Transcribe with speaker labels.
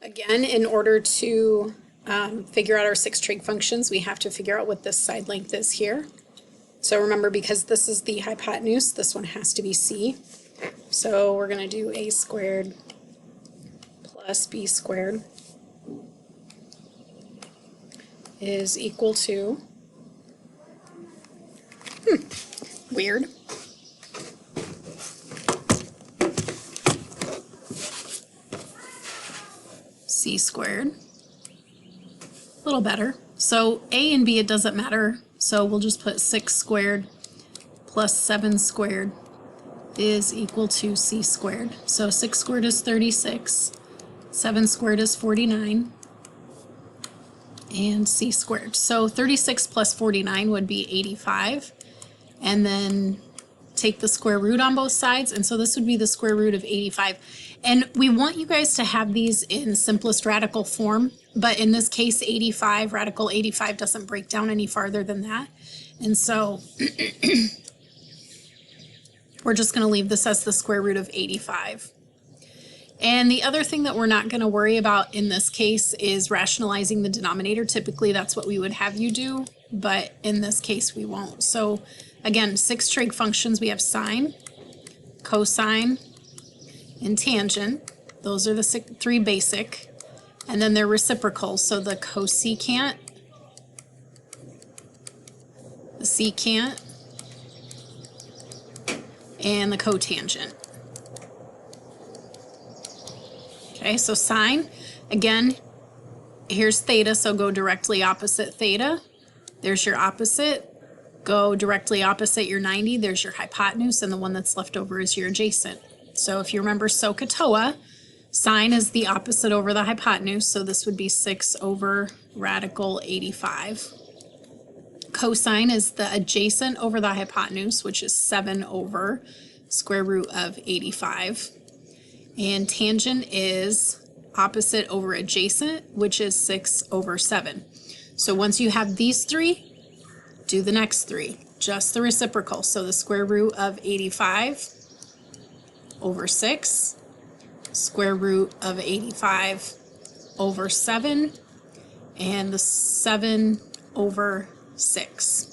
Speaker 1: Again, in order to figure out our 6 trig functions, we have to figure out what this side length is here. So remember, because this is the hypotenuse, this one has to be c. So we're going to do a squared plus b squared is equal to, weird, c squared. A little better. So a and b, it doesn't matter. So we'll just put 6 squared plus 7 squared is equal to c squared. So 6 squared is 36, 7 squared is 49, and c squared. So 36 plus 49 would be 85, and then take the square root on both sides, and so this would be the square root of 85. And we want you guys to have these in simplest radical form, but in this case 85, radical 85 doesn't break down any farther than that. And so we're just going to leave this as the square root of 85. And the other thing that we're not going to worry about in this case is rationalizing the denominator. Typically that's what we would have you do, but in this case we won't. So again, 6 trig functions. We have sine, cosine, and tangent. Those are the 3 basic. And then they're reciprocal, so the cosecant, the secant, and the cotangent. Okay, so sine, again, here's theta, so go directly opposite theta. There's your opposite. Go directly opposite your 90. There's your hypotenuse, and the one that's left over is your adjacent. So if you remember SOHCAHTOA, sine is the opposite over the hypotenuse, so this would be 6 over radical 85. Cosine is the adjacent over the hypotenuse, which is 7 over square root of 85. And tangent is opposite over adjacent, which is 6 over 7. So once you have these 3, do the next 3, just the reciprocal. So the square root of 85 over 6, square root of 85 over 7, and the 7 over 6.